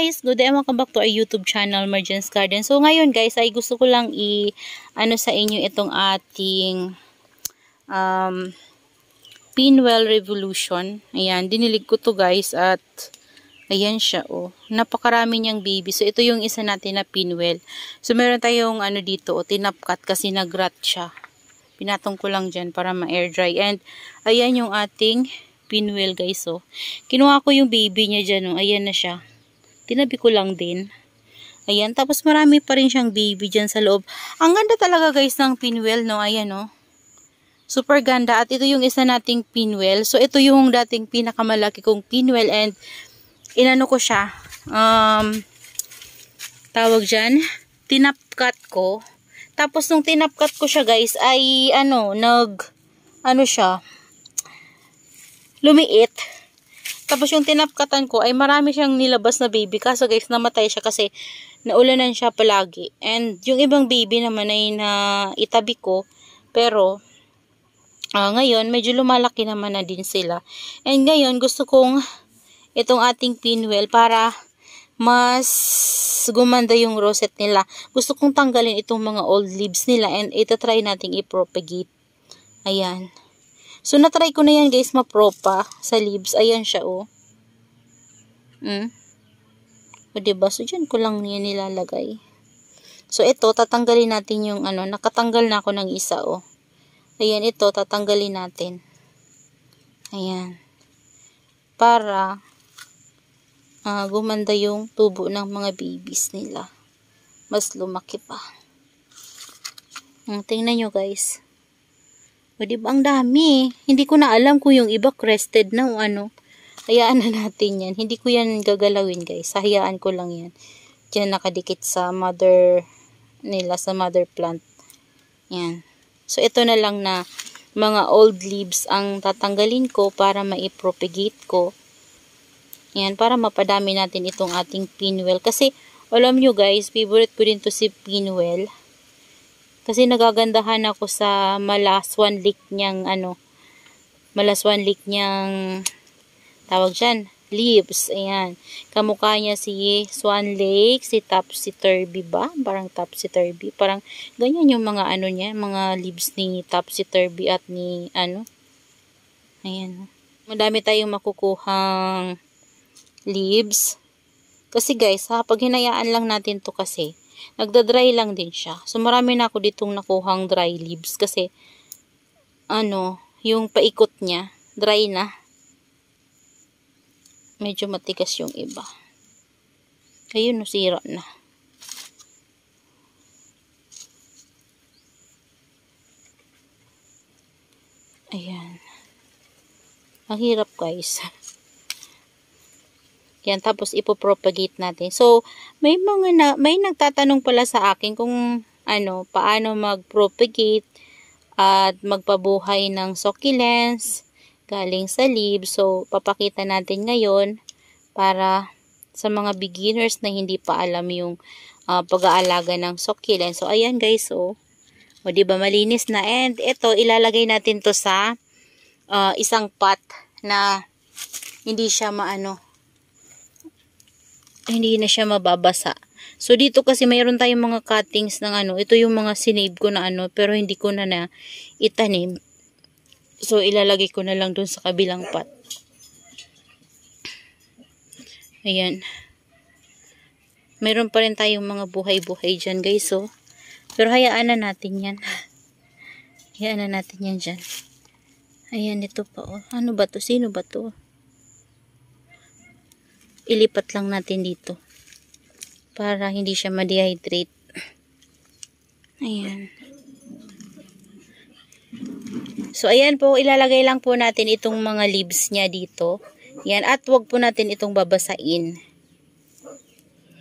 guys! Good day and welcome back to our YouTube channel, Marjan's Garden. So ngayon guys, ay gusto ko lang ano sa inyo itong ating Pinwell Revolution. Ayan, dinilig ko to guys at ayan siya oh. Napakarami niyang baby. So ito yung isa natin na Pinwell. So meron tayong ano dito, tinapkat kasi nag-rot siya. Pinatong ko lang dyan para ma-air dry. And ayan yung ating Pinwell guys oh. Kinuha ko yung baby niya dyan oh. Ayan na siya. Tinabi ko lang din. Ayan. Tapos marami pa rin siyang baby dyan sa loob. Ang ganda talaga guys ng Pinwell, no? Ayan, no? Super ganda. At ito yung isa nating Pinwell. So, ito yung dating pinakamalaki kong Pinwell. And, inano ko siya. Tawag dyan. Tinapkat ko. Tapos, nung tinapkat ko siya guys, ay, ano siya. Lumiit. Tapos yung tinapkatan ko ay marami siyang nilabas na baby. Kaso guys, namatay siya kasi naulanan siya palagi. And yung ibang baby naman ay itabi ko. Pero, ngayon, medyo lumalaki naman na din sila. And ngayon, gusto kong itong ating Pinwell para mas gumanda yung rosette nila. Gusto kong tanggalin itong mga old leaves nila and itatry nating i-propagate. Ayan. So, natry ko na yan guys, mapropa sa leaves. Ayan siya, oh. O, diba? So, dyan ko lang yan nilalagay. So, ito, tatanggalin natin yung, nakatanggal na ako ng isa, oh. Ayan, ito, tatanggalin natin. Ayan. Para, gumanda yung tubo ng mga babies nila. Mas lumaki pa. Tingnan nyo, guys. O, diba? Ang dami. Hindi ko na alam kung yung iba crested na o ano. Hayaan na natin yan. Hindi ko yan gagalawin guys. Hayaan ko lang yan. Diyan nakadikit sa mother nila, sa mother plant. Yan. So, ito na lang na mga old leaves ang tatanggalin ko para maipropagate ko. Yan. Para mapadami natin itong ating Pinwell. Kasi, alam nyo guys, favorite ko din to si Pinwell. Kasi nagagandahan ako sa malaswan lake niyang malaswan lake niyang tawag dyan, leaves. Ayan. Kamukha niya si Swan Lake, si Topsy-Turvy ba? Parang Topsy-Turvy. Parang ganyan yung mga niya, mga leaves ni Topsy-Turvy at ni Ayan. Madami tayong makukuhang leaves. Kasi guys, pag hinayaan lang natin to kasi nagda-dry lang din siya. So, marami na ako ditong nakuhang dry leaves. Kasi, yung paikot niya, dry na. Medyo matigas yung iba. Ayun, sira na. Ayan. Ang hirap, guys. Yan, tapos ipopropagate natin. So, may nagtatanong pala sa akin kung paano mag-propagate at magpabuhay ng succulents galing sa leaves. So, papakita natin ngayon para sa mga beginners na hindi pa alam yung pag-aalaga ng succulents. So, ayan guys, oh. O, diba malinis na. And ito, ilalagay natin to sa isang pot na hindi siya hindi na siya mababasa. So, dito kasi mayroon tayong mga cuttings ng ito yung mga sinave ko na pero hindi ko na itanim. So, ilalagay ko na lang dun sa kabilang pot. Ayan. Mayroon pa rin tayong mga buhay-buhay dyan, guys, oh. Pero hayaan na natin yan. Hayaan na natin yan dyan. Ayan, ito pa, oh. Ano ba to? Sino ba to? Ilipat lang natin dito para hindi siya ma-dehydrate. Ayan. So, ayan po, ilalagay lang po natin itong mga leaves niya dito. Yan, at wag po natin itong babasain.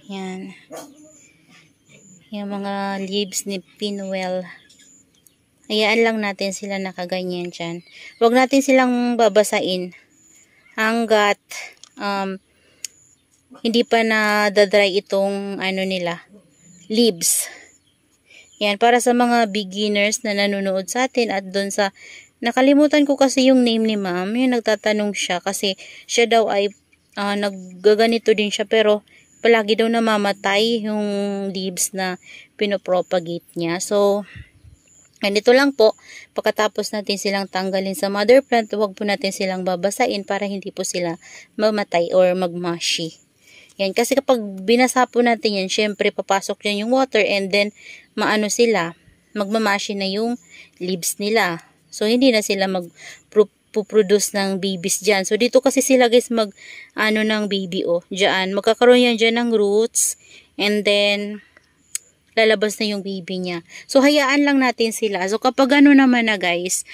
Yan. Yung mga leaves ni Pinwell. Hayaan lang natin sila nakaganyan dyan. Wag natin silang babasain hanggat hindi pa na-dry itong nila, leaves. Yan, para sa mga beginners na nanonood sa atin at doon sa, nakalimutan ko kasi yung name ni ma'am, yung nagtatanong siya kasi siya daw ay naggaganito din siya pero palagi daw namamatay yung leaves na pinopropagate niya. So, ganito lang po, pagkatapos natin silang tanggalin sa mother plant, huwag po natin silang babasain para hindi po sila mamatay or magmashi. Yan, kasi kapag binasa po natin yan, syempre papasok yan yung water and then maano sila, magmamashi na yung leaves nila. So, hindi na sila magpuproduce ng babies dyan. So, dito kasi sila guys ng baby dyan. Magkakaroon yan dyan ng roots and then lalabas na yung baby niya. So, hayaan lang natin sila. So, kapag ano naman na guys,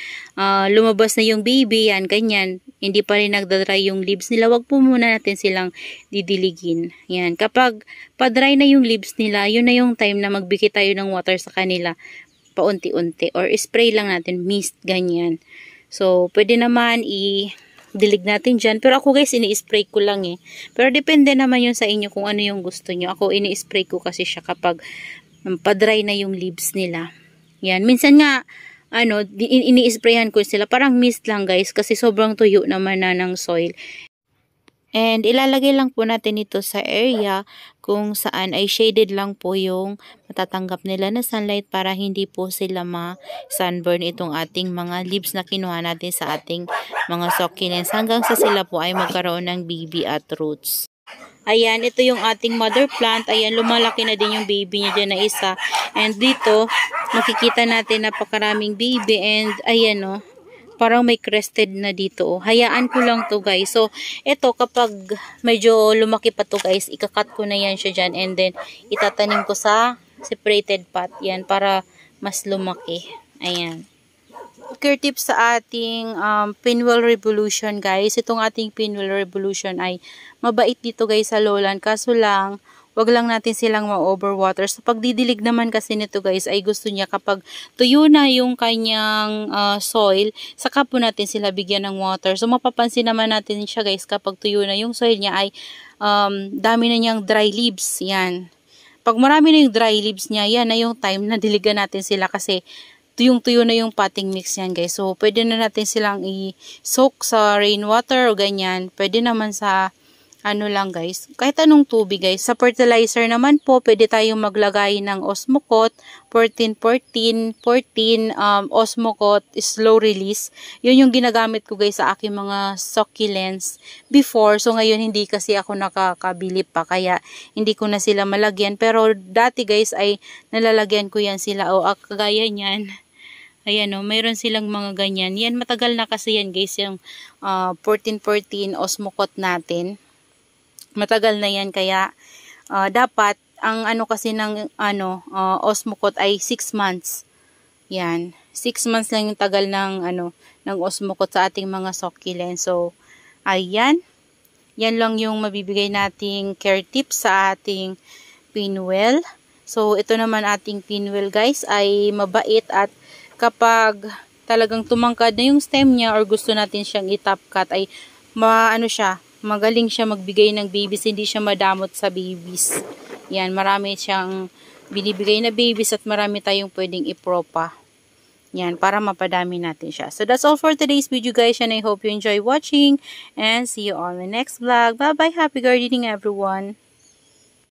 lumabas na yung baby, yan, ganyan, hindi pa rin nagda-dry yung leaves nila, wag po muna natin silang didiligin. Yan, kapag pa-dry na yung leaves nila, yun na yung time na magbigay tayo ng water sa kanila, paunti-unti, or spray lang natin, mist, ganyan. So, pwede naman dilig natin dyan. Pero ako guys, ini-spray ko lang eh. Pero depende naman yun sa inyo kung ano yung gusto nyo. Ako, ini-spray ko kasi siya kapag pa-dry na yung leaves nila. Yan. Minsan nga, ini-sprayan ko sila. Parang mist lang guys kasi sobrang tuyo naman na ng soil. And ilalagay lang po natin ito sa area kung saan ay shaded lang po yung matatanggap nila na sunlight para hindi po sila ma-sunburn itong ating mga leaves na kinuha natin sa ating mga succulents hanggang sa sila po ay magkaroon ng baby at roots. Ayan, ito yung ating mother plant. Ayan, lumalaki na din yung baby niya dyan na isa. And dito, makikita natin napakaraming baby. And ayan parang may crested na dito. Hayaan ko lang to guys. So, ito kapag medyo lumaki pa to guys, ikakat ko na yan siya dyan. And then, itatanim ko sa separated pot. Yan, para mas lumaki. Ayan. Care tips sa ating Pinwheel Revolution guys. Itong ating Pinwheel Revolution ay mabait dito guys sa lowland. Kaso lang, wag lang natin silang ma-overwater. So, pagdidilig naman kasi nito guys, ay gusto niya kapag tuyo na yung kanyang soil, saka po natin sila bigyan ng water. So, mapapansin naman natin siya guys, kapag tuyo na yung soil niya ay dami na niyang dry leaves. Yan. Pag marami na yung dry leaves niya, yan na yung time na diligan natin sila kasi tuyong-tuyo na yung potting mix yan guys. So, pwede na natin silang i-soak sa rainwater o ganyan. Pwede naman sa lang guys, kahit anong tubig guys. Sa fertilizer naman po, pwede tayong maglagay ng Osmocote 14-14, Osmocote slow release. Yun yung ginagamit ko guys sa aking mga succulents before. So ngayon hindi kasi ako nakakabili pa, kaya hindi ko na sila malagyan. Pero dati guys ay nalalagyan ko yan sila kagaya niyan. Ayan mayroon silang mga ganyan. Yan matagal na kasi yan guys, yung 14-14 Osmocote natin. Matagal na yan kaya dapat ang kasi ng Osmocote ay 6 months. Yan. 6 months lang yung tagal ng ng Osmocote sa ating mga succulents. So ayan. Yan lang yung mabibigay nating care tips sa ating pinwheel. So ito naman ating pinwheel guys ay mabait at kapag talagang tumangkad na yung stem niya or gusto natin siyang i-top cut ay magaling siya magbigay ng babies, hindi siya madamot sa babies. Yan, marami siyang binibigay na babies at marami tayong pwedeng ipropa. Yan, para mapadami natin siya. So, that's all for today's video guys, and I hope you enjoy watching and see you on the next vlog. Bye-bye! Happy gardening everyone!